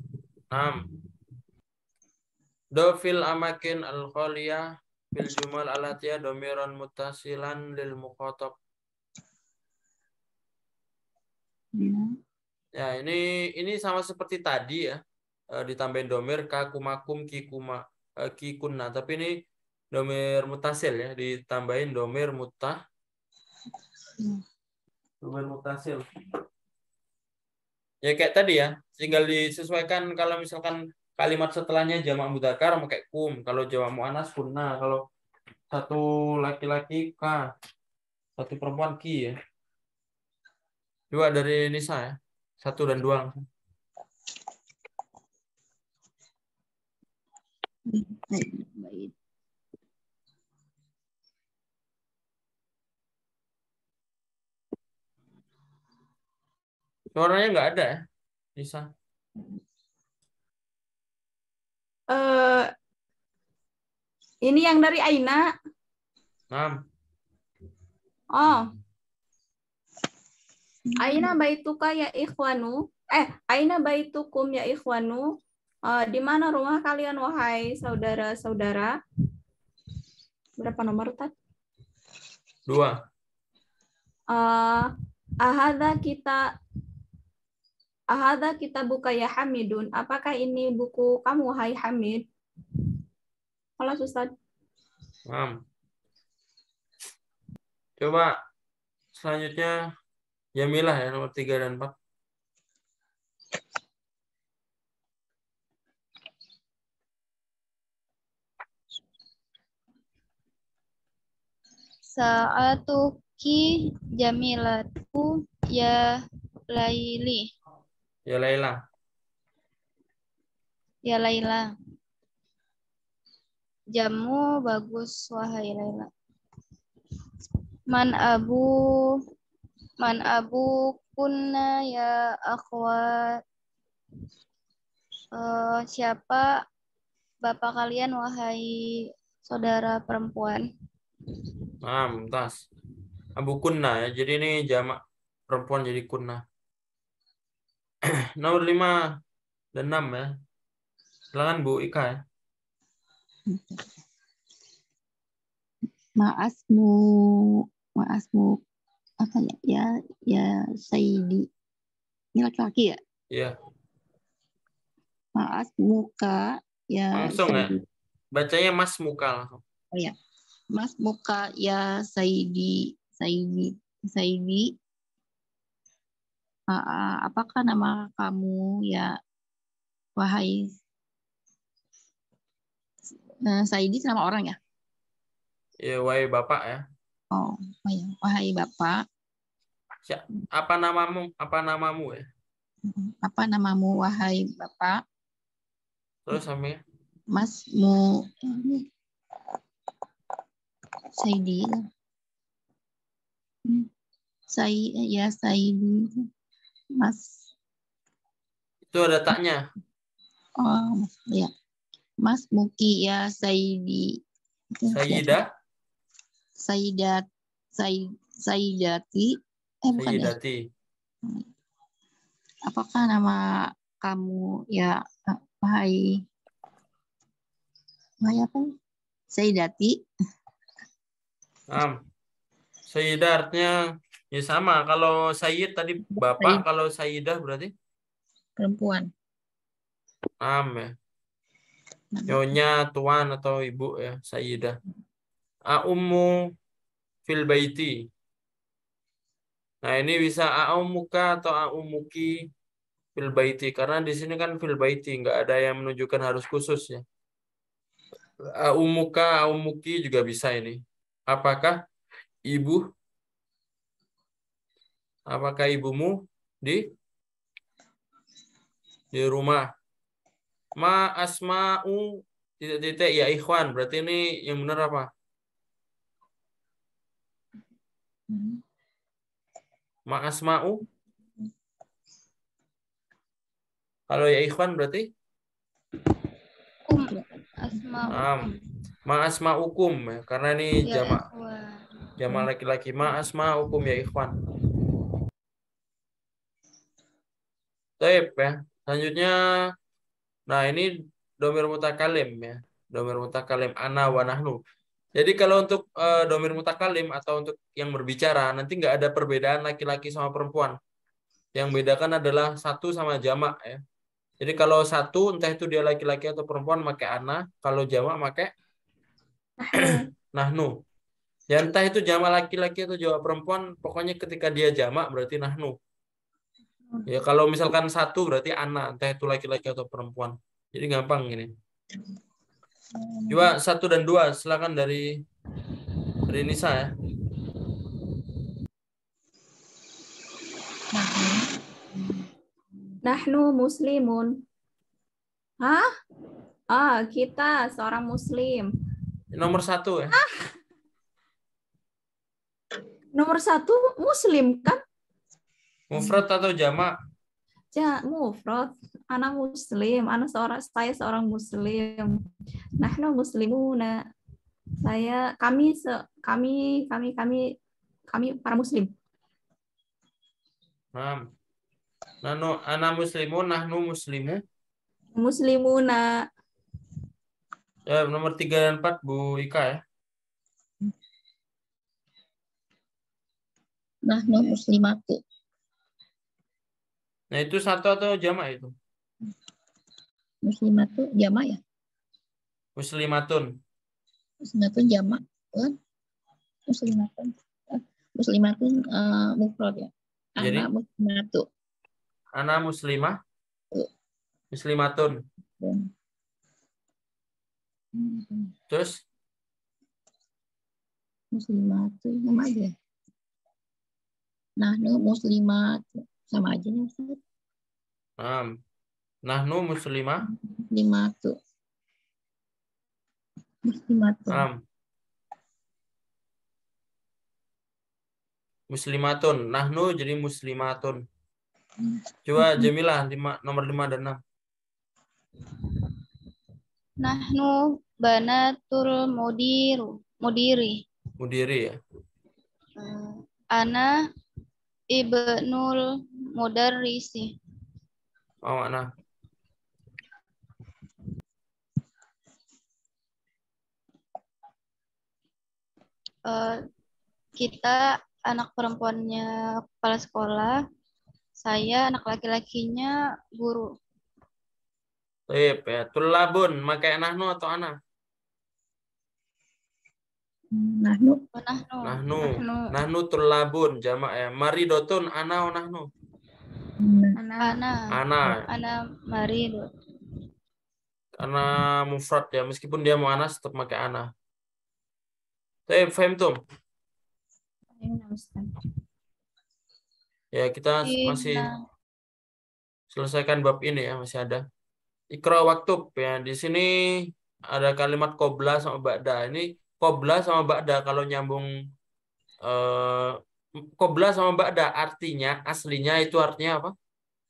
6. Dofil amakin al-khaliyah fil jumal alatiyah domiron mutasilan lil mukhatab. Ya, ini sama seperti tadi ya. Ditambahin domir kakumakum kikunna, tapi ini domir mutasil ya, ditambahin domir mutasil. Ya kayak tadi ya, tinggal disesuaikan kalau misalkan kalimat setelahnya jamak mudzakkar pakai kum, kalau jamak muannas kunna, kalau satu laki-laki ka, satu perempuan ki ya. Dua dari Nisa ya. 1 dan 2 langsung. Baik. Suaranya nggak ada ya, Nisa. Ini yang dari Aina. 6. Oh. Aina baituka ya ikhwanu. Aina baitukum ya ikhwanu. Di mana rumah kalian wahai saudara-saudara? Berapa nomor tadi? 2. Ahada kita buka ya Hamidun. Apakah ini buku kamu wahai Hamid? Halo Ustaz. 6. Coba selanjutnya Jamilah ya, nomor 3 dan 4. biki jamilatu ya Laili. Ya Laila. Ya Laila. Jamu bagus wahai Laila. Man abu kunna ya akhwat. Siapa bapak kalian wahai saudara perempuan? Nah, mumtaz. Abu kunna ya. Jadi ini jamak perempuan jadi kunna. Nomor 5 dan 6 ya. Silakan Bu Ika ya. Maasmu, maasmu apa ya? Ya Saidi. Ini laki-laki ya? Iya, Maasmuka ya langsung ya. Saidi. Bacanya Mas Muka langsung. Oh ya. Mas muka ya Saidi. Apakah nama kamu ya wahai Saidi nama orang ya? Ya, wahai Bapak ya. Oh ya, wahai Bapak. Apa namamu? Apa namamu ya? Apa namamu wahai Bapak? Terus sampai Masmu Saidi. Ya Saidi. Mas. itu ada taknya. Oh ya. Mas Muki ya Saidi. Sayyidah. Saidati. Bukan ya. Sayyidati. Apakah nama kamu ya wahai apa? Saidati. Sayyidah artinya ya sama. Kalau Sayyid tadi Bapak, kalau Sayyidah berarti Perempuan. ya. Nyonya, tuan atau ibu ya, Sayyidah. Ummu fil baiti. Nah, ini bisa aumuka atau aumuki fil baiti karena di sini kan fil baiti nggak ada yang menunjukkan harus khusus ya. Aumuka, aumuki juga bisa ini. Apakah ibu? Apakah ibumu di rumah? Ma asma'u titik-titik ya ikhwan. Berarti ini yang benar apa? Ma asma'u. Kalau ya ikhwan berarti Asma'ukum. ma asma'ukum ya. Karena ini Ya jamak ikhwan. laki-laki. Ma asma'ukum ya ikhwan. Baik ya. Selanjutnya, nah ini domir mutakalim ya. Domir mutakalim ana wa nahnu. Jadi kalau untuk domir mutakalim atau untuk yang berbicara nanti nggak ada perbedaan laki-laki sama perempuan. Yang bedakan adalah satu sama jamak ya. Jadi kalau satu entah itu dia laki-laki atau perempuan pakai ana, kalau jamak pakai nahnu. Ya entah itu jamak laki-laki atau jamak perempuan, pokoknya ketika dia jamak berarti nahnu. Ya kalau misalkan satu berarti ana, entah itu laki-laki atau perempuan. Jadi gampang ini. Coba 1 dan 2 silakan dari Nisa ya. Nahnu muslimun. Hah? Kita seorang muslim. Nomor 1 ya. Nomor 1 muslim kan? Mufrad atau jamak? Mufrad. Anak muslim. Saya seorang muslim. Nahnu muslimuna. Kami para muslim. Nahnu ana muslimun, nahnu muslimu. Muslimuna. Ya, nomor 3 dan 4 Bu Ika ya. Nahnu muslimatu. Nah, itu satu atau jamak itu? Muslimatu jamak ya? Muslimatun. Muslimatun jamak kan? Muslimatun mufrad ya. Jadi Anak muslimatu. Ana muslimah. Muslimatun. Terus Muslimatu sama aja. Nahnu muslimat. Sama aja nih Ustaz. Nahnu muslimah. Muslimatu. Muslimatun. Muslimatun. Nahnu jadi muslimatun. Coba Jamilah nomor 5 dan 6. Nahnu banatul mudiri. Mudiri ya. Ana ibnul mudarrisi. Oh, mana? Kita anak perempuannya kepala sekolah, saya anak laki-lakinya guru. Baik ya. Tulabun, pakai nahnu atau ana? Nahnu. Nahnu. Nahnu tulabun jamak ya. Maridotun ana o nahnu. Ana marido. Karena mufrad ya, meskipun dia mau ana tetap pakai ana. Baik, faham tuh? Ya, kita masih selesaikan bab ini ya, masih ada. Ikra waktub ya. Di sini ada kalimat qobla sama ba'da. Ini qobla sama ba'da kalau nyambung qobla sama ba'da artinya aslinya itu artinya apa?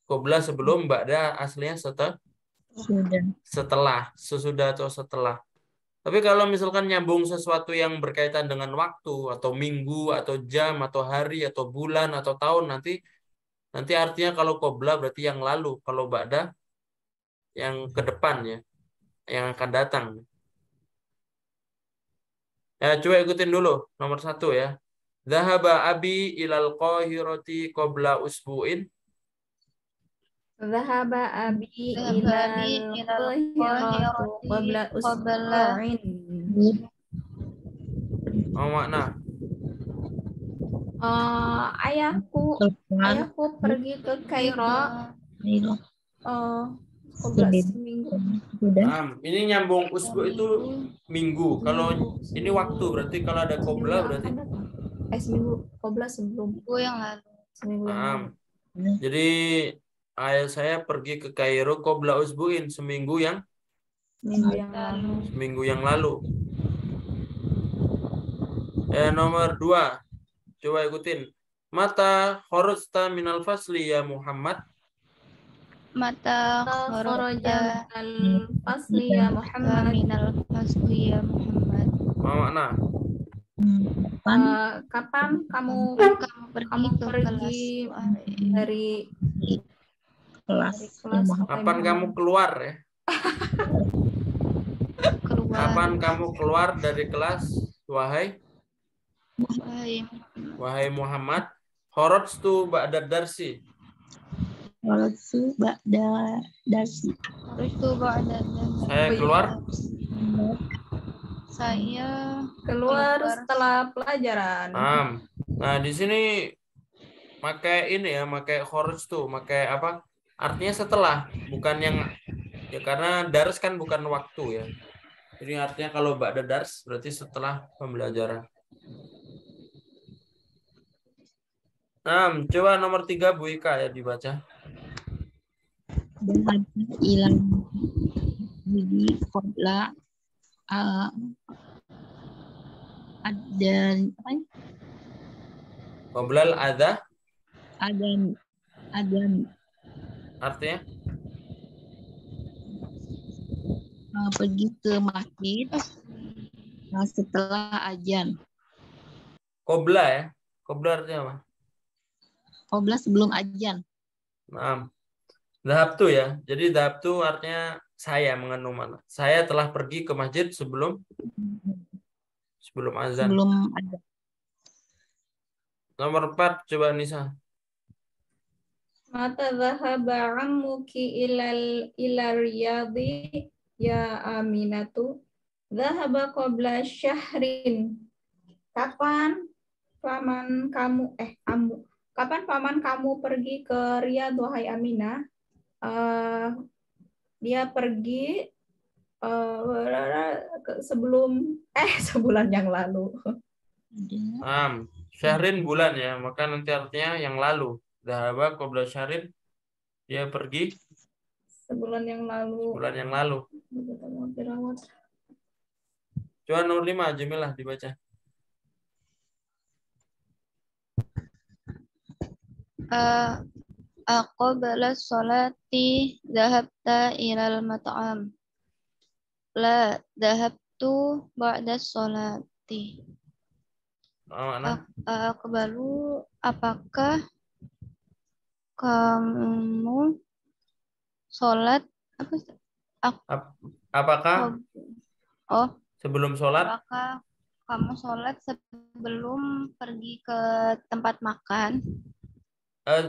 Qobla sebelum, ba'da aslinya setelah, sesudah atau setelah. Tapi kalau misalkan nyambung sesuatu yang berkaitan dengan waktu atau minggu atau jam atau hari atau bulan atau tahun nanti artinya kalau qobla berarti yang lalu, kalau ba'da yang ke depan ya, yang akan datang. Ya, coba ikutin dulu nomor 1 ya. Zahaba abi ilal qahirati qabla usbu'in. Zahaba abi ilal qahirati qabla usbu'in. Oh, makna. Ayahku pergi ke Kairo. Qabla seminggu. Ini nyambung usbu itu minggu. Kalau ini waktu berarti kalau ada qabla berarti seminggu qabla sebelum. Seminggu yang lalu. Seminggu yang lalu. Jadi ayah saya pergi ke Kairo qabla usbu'in, seminggu yang lalu. Nomor 2. Coba ikutin. Mata kharajta minal fasli ya Muhammad. Mata kharaja minal fasli ya Muhammad. Apa makna? Kapan kamu pergi dari kelas? Kapan kamu keluar ya? Kapan kamu keluar dari kelas, wahai Muhammad? Kharajtu ba'da darsi. Saya keluar setelah pelajaran. Nah, di sini pakai ini ya, pakai kharajtu, pakai apa? Artinya setelah, bukan yang ya, karena dars kan bukan waktu ya. Jadi artinya kalau ba'da dars berarti setelah pembelajaran. Coba nomor 3 Bu Ika ya dibaca. Ilang jadi qabla adan apa ya? Qoblal adha Adan artinya pergi ke masjid setelah azan. qobla ya. Qobla artinya apa? Qabla sebelum azan. Dhahabtu ya. Jadi dhahabtu artinya saya, mengandung mana? Saya telah pergi ke masjid sebelum azan. Sebelum azan. Nomor 4 coba Nisa. Mata dhahaba ammuki ila riyadhi ya Aminatu. Dhahaba qabla syahrin. Kapan paman kamu pergi ke Riyadh wahai Aminah? Dia pergi sebulan yang lalu. Syahrin bulan ya, maka nanti artinya yang lalu. Dhahaba qabla syahrin, dia pergi Sebulan yang lalu. bulan yang lalu. Coba nomor 5 Jamilah dibaca. Aqbala sholati dhahabta ilal mat'am. La dhahabtu ba'da sholati. Mana? Aqbalu, apakah kamu sholat apa? Apakah Oh, sebelum sholat? apakah kamu sholat sebelum pergi ke tempat makan?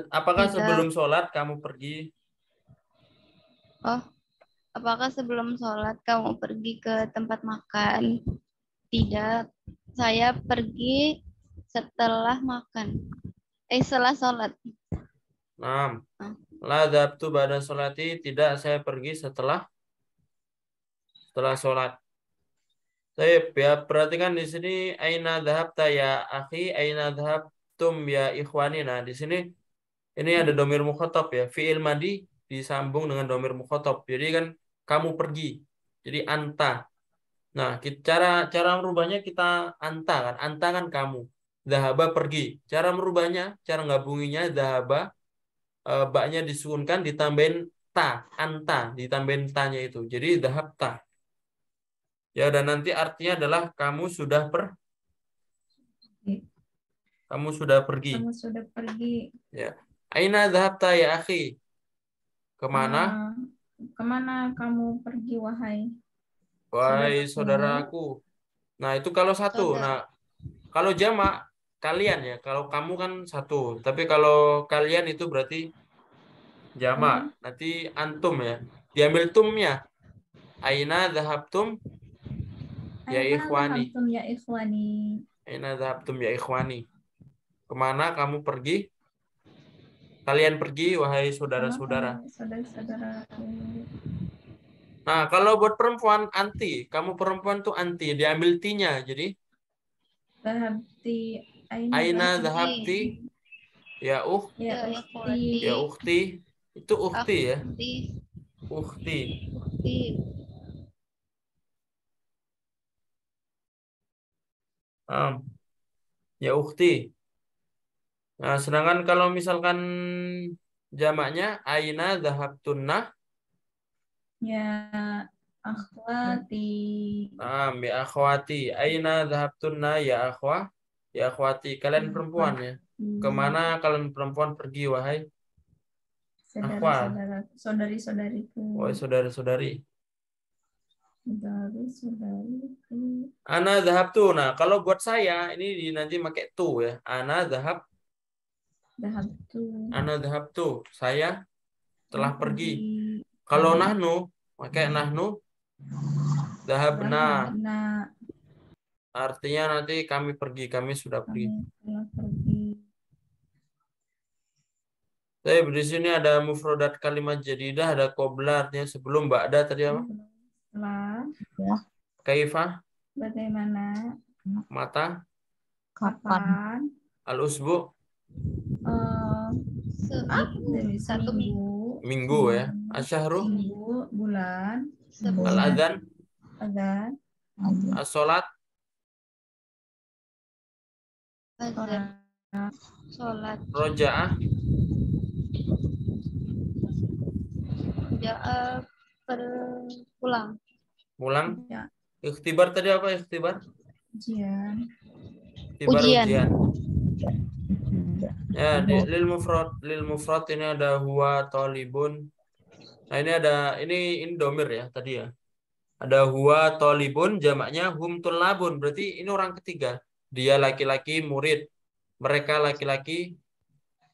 Apakah Tidak. sebelum sholat kamu pergi? Oh, apakah sebelum sholat kamu pergi ke tempat makan? Tidak. Saya pergi setelah makan. Setelah sholat. Nah, la dhabtu ba'da sholati, tidak, saya pergi setelah sholat. Baik, ya perhatikan di sini aina dhahabta ya akhi, aina dhahabtum ya ikhwani. Nah, di sini ini ada domir mukhatab ya. Fi'il madi disambung dengan domir mukhatab. Jadi kan kamu pergi. Jadi anta. Nah, cara merubahnya kita anta kan. Anta kan kamu. Dhahaba pergi. Cara merubahnya, cara gabunginya dhahaba baknya disukunkan ditambahin ta, anta, ditambahin tanya itu. Jadi dhahabta. Ya, dan nanti artinya adalah kamu sudah pergi. Kamu sudah pergi. Ya. Aina dhahabta ya akhi? Kemana? Kemana kamu pergi, wahai Wahai saudaraku? saudaraku. Nah, itu kalau satu. Saudara. Nah, kalau jamak kalian ya. Kalau kamu kan satu. Tapi kalau kalian itu berarti jamak. Nanti antum ya. Diambil tumnya. Aina dhahabtum ya Aina ikhwani. dhahabtum ya ikhwani. Aina dhahabtum ya ikhwani. Kemana kamu pergi? Kalian pergi, wahai saudara-saudara. Saudara-saudaraku. Nah, kalau buat perempuan, anti. Kamu perempuan tuh anti. Diambil ti-nya. Jadi, Dhahabti. aina dhahabti. Ya Ya ukhti. ya ukhti. Itu ukhti ya. Ukhti. Ukhti. Ya ukhti. Nah, sedangkan kalau misalkan jamaknya aina dhahabtunna. Ya akhwati. Ya akhwati. Aina dhahabtunna ya akhwa. Ya akhwati. Kalian perempuan ya. Kemana kalian perempuan pergi, wahai saudara-saudara, saudari-saudariku. wahai saudara-saudari. Saudari-saudariku. Ana dhahabtu. Nah, kalau buat saya ini nanti pakai tu ya. Ana Dhahabtu. Ana dhahabtu. Saya telah pergi. Kalau nahnu pakai nahnu dhahabna. Artinya nanti kami pergi, kami sudah pergi. Tapi di sini ada mufradat kalimat jadidah, ada qabla artinya sebelum, ba'da tadi apa? Setelah. Kaifa? Bagaimana? Mata? Kapan? Al-usbu? Satu minggu. Minggu ya. Asyahru? Minggu, bulan. Al-adhan? Adhan. As-sholat? Sholat. Roja'ah? Pulang. Pulang? Ya. Ikhtibar tadi apa ikhtibar? Ujian. Ikhtibar Ujian. Ya, lil mufrad ini ada huwa talibun. Nah, ini domir ya tadi ya. Ada huwa talibun, jamaknya hum tulabun. Berarti ini orang ketiga. Dia laki-laki murid. Mereka laki-laki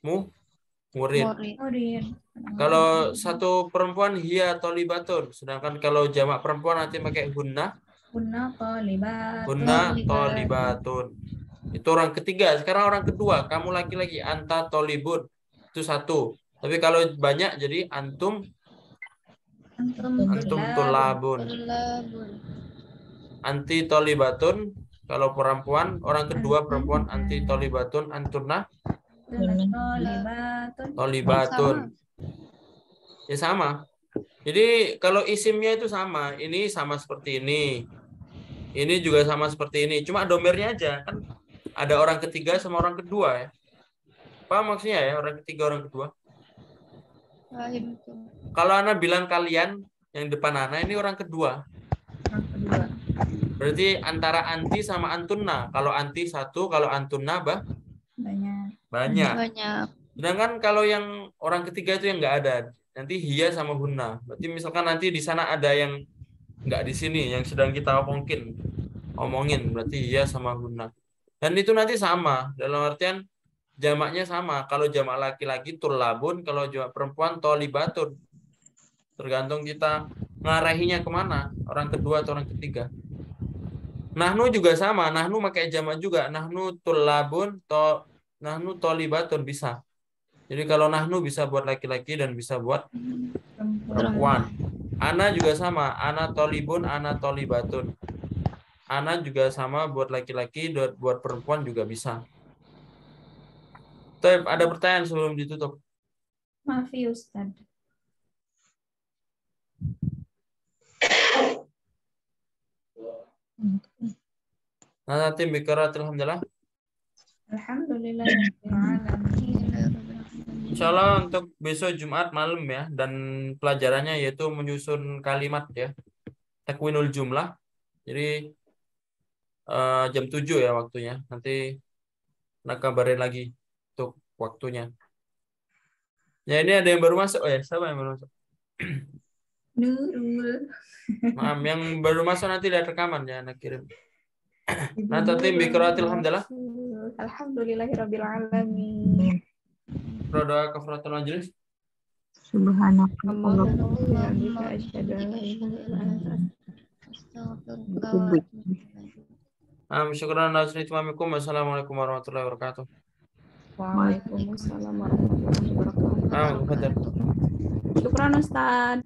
murid. Kalau satu perempuan hiya talibatun. Sedangkan kalau jamak perempuan nanti pakai hunna. Hunna talibatun. Itu orang ketiga. Sekarang orang kedua. Kamu laki-laki. Anta talibun. Itu satu. Tapi kalau banyak jadi antum tulabun. Anti talibatun. Kalau perempuan, orang kedua perempuan anti tolibatun, antunna tolibatun. Ya sama. Jadi kalau isimnya itu sama. Ini sama seperti ini. Ini juga sama seperti ini. Cuma domirnya aja. Kan ada orang ketiga sama orang kedua ya. Paham maksudnya ya? Orang ketiga, orang kedua. Paham tuh. Kalau Ana bilang kalian, yang depan Ana ini orang kedua. Orang kedua. Berarti antara anti sama antunna. Kalau anti satu, kalau antunna Banyak. banyak. Banyak. Sedangkan kalau yang orang ketiga itu yang nggak ada. Nanti hiya sama hunna. Berarti misalkan nanti di sana ada yang nggak di sini, yang sedang kita omongin. Berarti hiya sama hunna. Dan itu nanti sama. Dalam artian jamaknya sama. Kalau jamak laki-laki tullabun, kalau jamak perempuan tolibatun. Tergantung kita ngarahinya kemana. Orang kedua atau orang ketiga. Nahnu juga sama, nahnu pakai jamak juga. Nahnu tullabun, nahnu tolibatun bisa. Jadi kalau nahnu bisa buat laki-laki dan bisa buat perempuan. Ana juga sama, ana tolibun, ana tolibatun. Ana juga sama buat laki-laki, buat perempuan juga bisa. Tuh, ada pertanyaan sebelum ditutup? Maafi Ustaz. Nah, nanti bikaratil alhamdulillah. Alhamdulillah. Insya Allah untuk besok Jumat malam ya, dan pelajarannya yaitu menyusun kalimat ya, takwinul jumlah. Jadi jam 7 ya waktunya. Nanti nak kabarin lagi untuk waktunya. Ya ini ada yang baru masuk. Oh ya, siapa yang baru masuk? Nurul. Maaf, yang baru masuk nanti lihat rekaman ya, nak kirim. Nah, nanti bikaratil alhamdulillah. Alhamdulillahirabbil alamin. Doa kafaratul majlis. Subhanaka Allahumma bihamdika asyhadu an la ilaha illa anta Syukran atas nitmamikum. Wassalamualaikum warahmatullahi wabarakatuh. Waalaikumsalam warahmatullahi wabarakatuh. Betul. Syukran Ustaz.